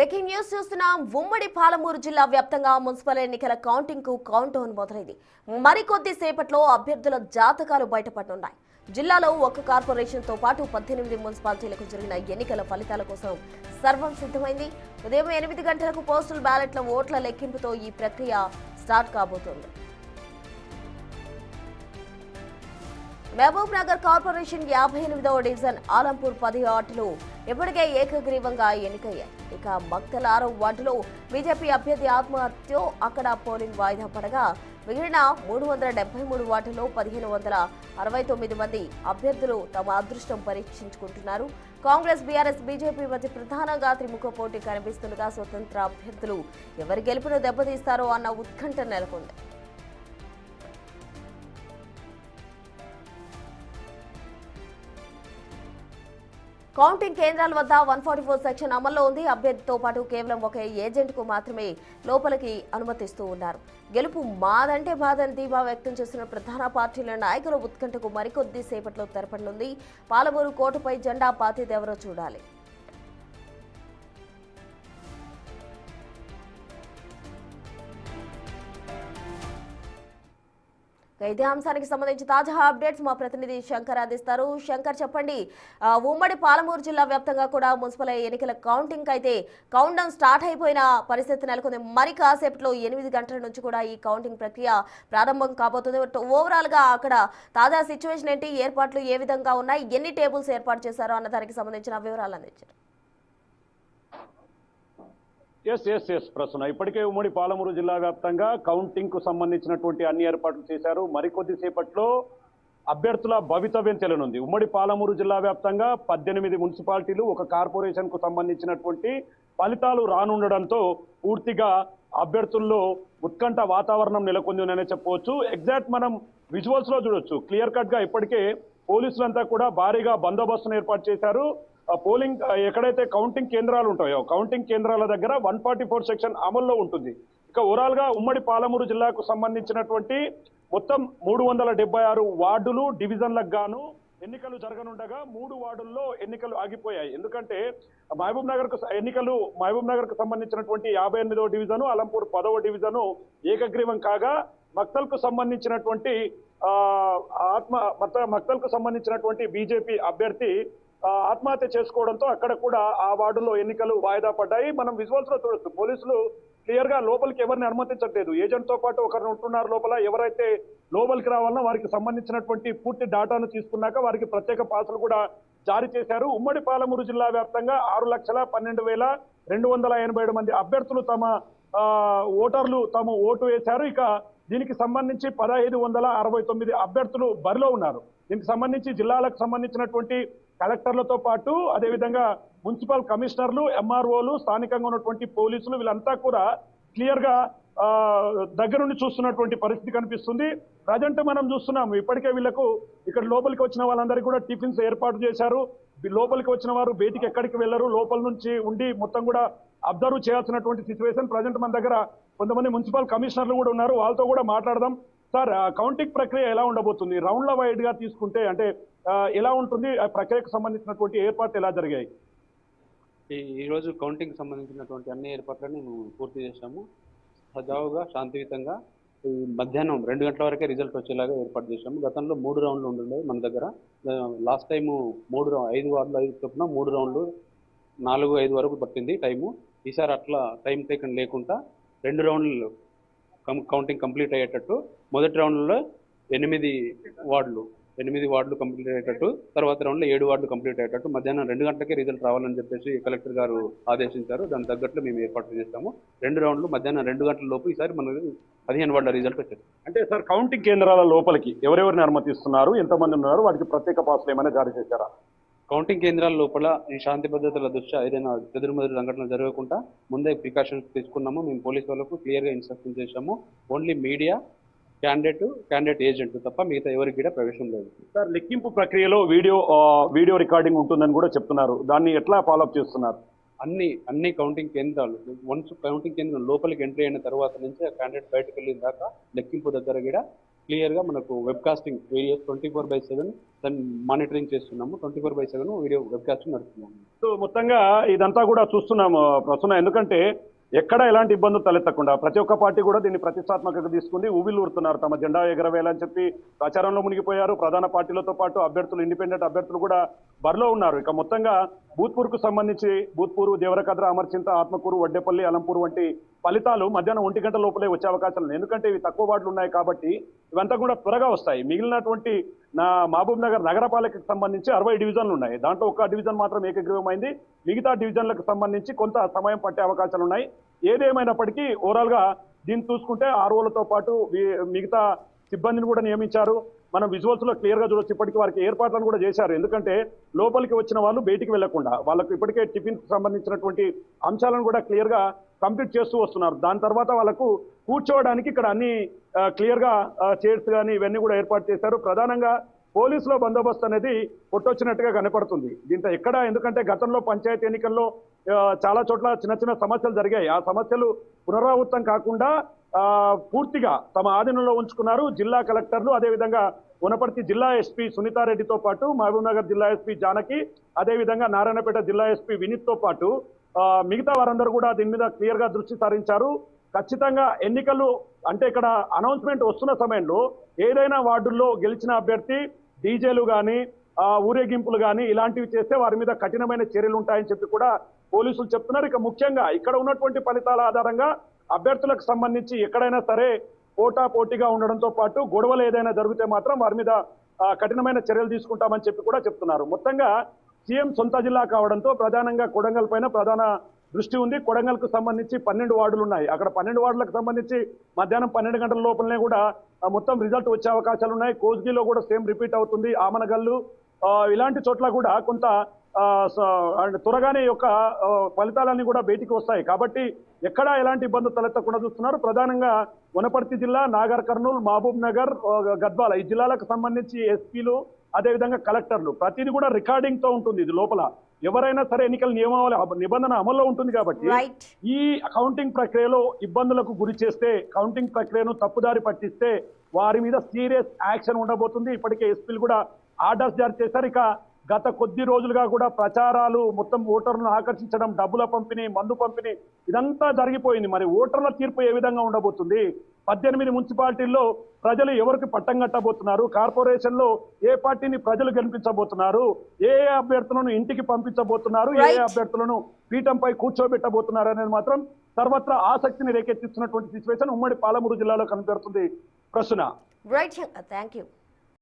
Breaking news చూస్తున్నాం. ఉమ్మడి పాలమూరు జిల్లా వ్యాప్తంగా మున్సిపల్ ఎన్నికల కౌంటింగ్ కు కౌంట్ డౌన్ మొదలైంది. మరికొద్ది సేపట్లో అభ్యర్థుల జాతకాలు బయటపడనున్నాయి. జిల్లాలో ఒక కార్పొరేషన్ తో పాటు 18 మున్సిపాలిటీలకు జరిగిన ఎన్నికల ఫలితాల కోసం సర్వం సిద్ధమైంది. ఉదయం 8 గంటలకు పోస్టల్ బ్యాలెట్ల ఓట్ల లెక్కింపుతో ఈ ప్రక్రియ స్టార్ట్ కాబోతోంది. మహబూబ్ నగర్ కార్పొరేషన్ 58వ డివిజన్ ఆలంపూర్ 10 వార్డులు ఇప్పటికే ఏకగ్రీవంగా ఎన్నికయ్యాయి. ఇక మక్తల్ 6వ వార్డులో బీజేపీ అభ్యర్థి ఆత్మహత్యతో అక్కడ పోలింగ్ వాయిదా పడగా మిగిలిన 373 వార్డుల్లో 1569 మంది అభ్యర్థులు తమ అదృష్టం పరీక్షించుకుంటున్నారు. కాంగ్రెస్, బీఆర్ఎస్, బీజేపీ మధ్య ప్రధానంగా త్రిముఖ పోటీ కనిపిస్తుండగా స్వతంత్ర అభ్యర్థులు ఎవరి గెలుపును దెబ్బతీస్తారో అన్న ఉత్కంఠ నెలకొంది. కౌంటింగ్ కేంద్రాల వద్ద 144 సెక్షన్ అమల్లో ఉంది. అభ్యర్థితో పాటు కేవలం ఒక ఏజెంట్ కు మాత్రమే లోపలికి అనుమతిస్తూ ఉన్నారు. గెలుపు మాదంటే మాదని ధీమా వ్యక్తం చేస్తున్న ప్రధాన పార్టీల నాయకుల ఉత్కంఠకు మరికొద్ది సేపట్లో తెరపడనుంది. పాలమూరు కోటపై జెండా పాతేదెవరో చూడాలి. ఇదే అంశానికి సంబంధించి తాజా అప్డేట్స్ మా ప్రతినిధి శంకర్ అందిస్తారు. శంకర్, చెప్పండి, ఉమ్మడి పాలమూరు జిల్లా వ్యాప్తంగా కూడా మున్సిపల్ ఎన్నికల కౌంటింగ్ అయితే కౌంట్ డౌన్ స్టార్ట్ అయిపోయిన పరిస్థితి నెలకొంది. మరి కాసేపట్లో 8 గంటల నుంచి కూడా ఈ కౌంటింగ్ ప్రక్రియ ప్రారంభం కాబోతుంది. ఓవరాల్ గా అక్కడ తాజా సిచ్యువేషన్ ఏంటి, ఏర్పాట్లు ఏ విధంగా ఉన్నాయి, ఎన్ని టేబుల్స్ ఏర్పాటు చేశారో అన్న దానికి సంబంధించిన వివరాలు అందించారు. ప్రసన్న, ఇప్పటికే ఉమ్మడి పాలమూరు జిల్లా వ్యాప్తంగా కౌంటింగ్ కు సంబంధించినటువంటి అన్ని ఏర్పాట్లు చేశారు. మరికొద్ది సేపట్లో అభ్యర్థుల భవితవ్యం తెలియనుంది. ఉమ్మడి పాలమూరు జిల్లా వ్యాప్తంగా 18 మున్సిపాలిటీలు, ఒక కార్పొరేషన్ కు సంబంధించినటువంటి ఫలితాలు రానుండడంతో పూర్తిగా అభ్యర్థుల్లో ఉత్కంఠ వాతావరణం నెలకొంది చెప్పవచ్చు. ఎగ్జాక్ట్ మనం విజువల్స్ లో చూడొచ్చు. క్లియర్ కట్ గా ఇప్పటికే పోలీసులంతా కూడా భారీగా బందోబస్తును ఏర్పాటు చేశారు. పోలింగ్ ఎక్కడైతే కౌంటింగ్ కేంద్రాలు ఉంటాయో కౌంటింగ్ కేంద్రాల దగ్గర 144 సెక్షన్ అమల్లో ఉంటుంది. ఇక ఓవరాల్ గా ఉమ్మడి పాలమూరు జిల్లాకు సంబంధించినటువంటి మొత్తం 376 వార్డులు, డివిజన్లకు గాను ఎన్నికలు జరగనుండగా 3 వార్డుల్లో ఎన్నికలు ఆగిపోయాయి. ఎందుకంటే మహబూబ్ నగర్ కు సంబంధించినటువంటి 58వ డివిజను, అలంపూర్ 10వ డివిజను ఏకగ్రీవం కాగా మక్తల్ కు సంబంధించినటువంటి బీజేపీ అభ్యర్థి ఆత్మహత్య చేసుకోవడంతో అక్కడ కూడా ఆ వార్డులో ఎన్నికలు వాయిదా పడ్డాయి. మనం విజువల్స్ లో చూడొచ్చు. పోలీసులు క్లియర్ గా లోపలికి ఎవరిని అనుమతించట్లేదు. ఏజెంట్ తో పాటు ఒకరిని ఉంటున్నారు లోపల. ఎవరైతే లోపలికి రావాలన్నా వారికి సంబంధించినటువంటి పూర్తి డేటాను తీసుకున్నాక వారికి ప్రత్యేక పాసులు కూడా జారీ చేశారు. ఉమ్మడి పాలమూరు జిల్లా వ్యాప్తంగా 6,12,287 మంది అభ్యర్థులు ఓటర్లు తమ ఓటు వేశారు. ఇక దీనికి సంబంధించి 1,569 అభ్యర్థులు బరిలో ఉన్నారు. దీనికి సంబంధించి జిల్లాలకు సంబంధించినటువంటి కలెక్టర్లతో పాటు అదేవిధంగా మున్సిపల్ కమిషనర్లు, ఎంఆర్ఓలు, స్థానికంగా ఉన్నటువంటి పోలీసులు వీళ్ళంతా కూడా క్లియర్ గా దగ్గరుండి చూస్తున్నటువంటి పరిస్థితి కనిపిస్తుంది. ప్రజెంట్ మనం చూస్తున్నాం ఇప్పటికే వీళ్లకు ఇక్కడ లోపలికి వచ్చిన వాళ్ళందరికీ కూడా టిఫిన్స్ ఏర్పాటు చేశారు. లోపలికి వచ్చిన వారు బయటికి ఎక్కడికి వెళ్లరు. లోపల నుంచి ఉండి మొత్తం కూడా అబ్జర్వ్ చేయాల్సినటువంటి సిచ్యువేషన్. ప్రజెంట్ మన దగ్గర కొంతమంది మున్సిపల్ కమిషనర్లు కూడా ఉన్నారు. వాళ్ళతో కూడా మాట్లాడదాం. సార్, కౌంటింగ్ ప్రక్రియ ఎలా ఉండబోతుంది? రౌండ్ల వైడ్ గా తీసుకుంటే అంటే ఎలా ఉంటుంది? ఆ ప్రక్రియకు సంబంధించినటువంటి ఏర్పాట్లు ఎలా జరిగాయి? ఈ రోజు కౌంటింగ్ సంబంధించినటువంటి అన్ని ఏర్పాట్లను మేము పూర్తి చేశాము. సజావుగా, శాంతియుతంగా మధ్యాహ్నం 2 గంటల వరకే రిజల్ట్ వచ్చేలాగా ఏర్పాటు చేశాము. గతంలో 3 రౌండ్లు ఉండే మన దగ్గర. లాస్ట్ టైము 5 వార్డులు 5 చొప్పున 3 రౌండ్లు 4-5 వరకు పట్టింది టైము. ఈసారి అట్లా టైం టేకన్ లేకుండా 2 రౌండ్లు కౌంటింగ్ కంప్లీట్ అయ్యేటట్టు, మొదటి రౌండ్లో 8 వార్డులు కంప్లీట్ అయ్యేటట్టు, తర్వాత రౌండ్లో 7 వార్డులు కంప్లీట్ అయ్యేటట్టు మధ్యాహ్నం 2 గంటలకే రిజల్ట్ రావాలని చెప్పేసి కలెక్టర్ గారు ఆదేశించారు. దాని తగ్గట్లు మేము ఏర్పాట్లు చేస్తాము. 2 రౌండ్లు మధ్యాహ్నం 2 గంటల లోపు ఈసారి మనకు 15 వార్డుల రిజల్ట్ వచ్చేది. అంటే సార్, కౌంటింగ్ కేంద్రాల లోపలికి ఎవరెవరిని అనుమతిస్తున్నారు, ఎంతమంది ఉన్నారు, వాటికి ప్రత్యేక పాసులు ఏమైనా జారీ చేశారా? కౌంటింగ్ కేంద్రాల లోపల ఈ శాంతి భద్రతల దృష్ట్యా ఏదైనా చెదురుమదురు సంఘటనలు జరగకుండా ముందే ప్రికాషన్స్ తీసుకున్నాము. మేము పోలీసు వాళ్ళకు క్లియర్గా ఇన్స్ట్రక్షన్ చేశాము. ఓన్లీ మీడియా, క్యాండిడేట్ ఏజెంట్ తప్ప మిగతా ఎవరికి కూడా ప్రవేశం లేదు. సార్, లెక్కింపు ప్రక్రియలో వీడియో రికార్డింగ్ ఉంటుందని కూడా చెప్తున్నారు. దాన్ని ఎట్లా ఫాలోఅప్ చేస్తున్నారు? అన్ని కౌంటింగ్ కేంద్రాలు వన్స్ కౌంటింగ్ కేంద్రం లోపలికి ఎంట్రీ అయిన తర్వాత నుంచి ఆ క్యాండిడేట్ బయటకు వెళ్ళిన దాకా లెక్కింపు దగ్గర కూడా క్లియర్గా మనకు వెబ్కాస్టింగ్ వీడియోస్ 24/7 దాన్ని మానిటరింగ్ చేస్తున్నాము. 24/7 వీడియో వెబ్కాస్టింగ్ నడుస్తున్నాము. సో మొత్తంగా ఇదంతా కూడా చూస్తున్నాము ప్రస్తుతం, ఎందుకంటే ఎక్కడ ఎలాంటి ఇబ్బందులు తలెత్తకుండా ప్రతి ఒక్క పార్టీ కూడా దీన్ని ప్రతిష్టాత్మకంగా తీసుకుని ఊబిల్లూరుతున్నారు. తమ జెండా ఎగరవేయాలని చెప్పి ప్రచారంలో మునిగిపోయారు. ప్రధాన పార్టీలతో పాటు అభ్యర్థులు, ఇండిపెండెంట్ అభ్యర్థులు కూడా బరిలో ఉన్నారు. ఇక మొత్తంగా భూత్పూర్కు సంబంధించి భూత్పూరు, దేవరకద్ర, అమర్చింత, ఆత్మకూరు, వడ్డేపల్లి, అలంపూరు వంటి ఫలితాలు మధ్యాహ్నం 1 గంట లోపలే వచ్చే అవకాశాలు ఉన్నాయి. ఎందుకంటే ఇవి తక్కువ వార్డులు ఉన్నాయి కాబట్టి ఇవంతా కూడా త్వరగా వస్తాయి. మిగిలినటువంటి మహబూబ్ నగర్ నగరపాలికకు సంబంధించి 60 డివిజన్లు ఉన్నాయి. దాంట్లో ఒక డివిజన్ మాత్రం ఏకగ్రీవమైంది. మిగతా డివిజన్లకు సంబంధించి కొంత సమయం పట్టే అవకాశాలు ఉన్నాయి. ఏదేమైనప్పటికీ ఓవరాల్ గా దీన్ని చూసుకుంటే ఆర్ఓలతో పాటు మిగతా సిబ్బందిని కూడా నియమించారు. మనం విజువల్స్ లో క్లియర్ గా చూడొచ్చు. ఇప్పటికీ వారికి ఏర్పాట్లను కూడా చేశారు. ఎందుకంటే లోపలికి వచ్చిన వాళ్ళు బయటికి వెళ్లకుండా వాళ్ళకు ఇప్పటికే టిఫిన్ సంబంధించినటువంటి అంశాలను కూడా క్లియర్ గా కంప్లీట్ చేస్తూ వస్తున్నారు. దాని తర్వాత వాళ్ళకు కూర్చోవడానికి ఇక్కడ అన్ని క్లియర్ గా చైర్స్ కానీ ఇవన్నీ కూడా ఏర్పాటు చేశారు. ప్రధానంగా పోలీసుల బందోబస్తు అనేది కొట్టొచ్చినట్టుగా కనపడుతుంది దీంతో ఎక్కడ. ఎందుకంటే గతంలో పంచాయతీ ఎన్నికల్లో చాలా చోట్ల చిన్న చిన్న సమస్యలు జరిగాయి. ఆ సమస్యలు పునరావృతం కాకుండా పూర్తిగా తమ ఆధీనంలో ఉంచుకున్నారు జిల్లా కలెక్టర్లు. అదేవిధంగా వనపర్తి జిల్లా ఎస్పీ సునీతారెడ్డితో పాటు మహబూబ్ నగర్ జిల్లా ఎస్పీ జానకి, అదేవిధంగా నారాయణపేట జిల్లా ఎస్పీ వినీత్ తో పాటు మిగతా వారందరూ కూడా దీని మీద క్లియర్ గా దృష్టి సారించారు. ఖచ్చితంగా ఎన్నికలు అంటే ఇక్కడ అనౌన్స్మెంట్ వస్తున్న సమయంలో ఏదైనా వార్డుల్లో గెలిచిన అభ్యర్థి డీజేలు కానీ ఊరేగింపులు కానీ ఇలాంటివి చేస్తే వారి మీద కఠినమైన చర్యలు ఉంటాయని చెప్పి కూడా పోలీసులు చెప్తున్నారు. ఇక ముఖ్యంగా ఇక్కడ ఉన్నటువంటి ఫలితాల ఆధారంగా అభ్యర్థులకు సంబంధించి ఎక్కడైనా సరే పోటాపోటీగా ఉండడంతో పాటు గొడవలు ఏదైనా జరిగితే మాత్రం వారి మీద కఠినమైన చర్యలు తీసుకుంటామని చెప్పి కూడా చెప్తున్నారు. మొత్తంగా సీఎం సొంత జిల్లా కావడంతో ప్రధానంగా కొడంగల్ పైన ప్రధాన దృష్టి ఉంది. కొడంగల్కు సంబంధించి 12 వార్డులు ఉన్నాయి. అక్కడ 12 వార్డులకు సంబంధించి మధ్యాహ్నం 12 గంటల లోపలనే కూడా మొత్తం రిజల్ట్ వచ్చే అవకాశాలు ఉన్నాయి. కోస్గిలో కూడా సేమ్ రిపీట్ అవుతుంది. ఆమనగల్లు ఇలాంటి చోట్ల కూడా కొంత త్వరగానే యొక్క ఫలితాలన్నీ కూడా బయటికి వస్తాయి. కాబట్టి ఎక్కడా ఎలాంటి ఇబ్బందులు తలెత్తకుండా చూస్తున్నారు. ప్రధానంగా వనపర్తి జిల్లా, నాగర్ కర్నూలు, మహబూబ్ నగర్, గద్వాల ఈ జిల్లాలకు సంబంధించి ఎస్పీలు, అదేవిధంగా కలెక్టర్లు ప్రతిదీ కూడా రికార్డింగ్ తో ఉంటుంది. ఇది లోపల ఎవరైనా సరే ఎన్నికల నియమావళి నిబంధన అమల్లో ఉంటుంది కాబట్టి ఈ కౌంటింగ్ ప్రక్రియలో ఇబ్బందులకు గురి చేస్తే, కౌంటింగ్ ప్రక్రియను తప్పుదారి పట్టిస్తే వారి మీద సీరియస్ యాక్షన్ ఉండబోతుంది. ఇప్పటికే ఎస్పీలు కూడా ఆర్డర్స్ జారీ చేశారు. ఇక గత కొద్ది రోజులుగా కూడా ప్రచారాలు, మొత్తం ఓటర్లను ఆకర్షించడం, డబ్బుల పంపిణీ, మందు పంపిణీ ఇదంతా జరిగిపోయింది. మరి ఓటర్ల తీర్పు ఏ విధంగా ఉండబోతుంది? 18 మున్సిపాలిటీల్లో ప్రజలు ఎవరికి పట్టం కట్టబోతున్నారు? కార్పొరేషన్ లో ఏ పార్టీని ప్రజలు గెలిపించబోతున్నారు? ఏ అభ్యర్థులను ఇంటికి పంపించబోతున్నారు? ఏ అభ్యర్థులను పీఠంపై కూర్చోబెట్టబోతున్నారు అనేది మాత్రం సర్వత్రా ఆసక్తిని రేకెత్తిస్తున్నటువంటి సిచ్యువేషన్ ఉమ్మడి పాలమూరు జిల్లాలో కనపడుతుంది. ప్రశ్న రైట్, థ్యాంక్ యూ.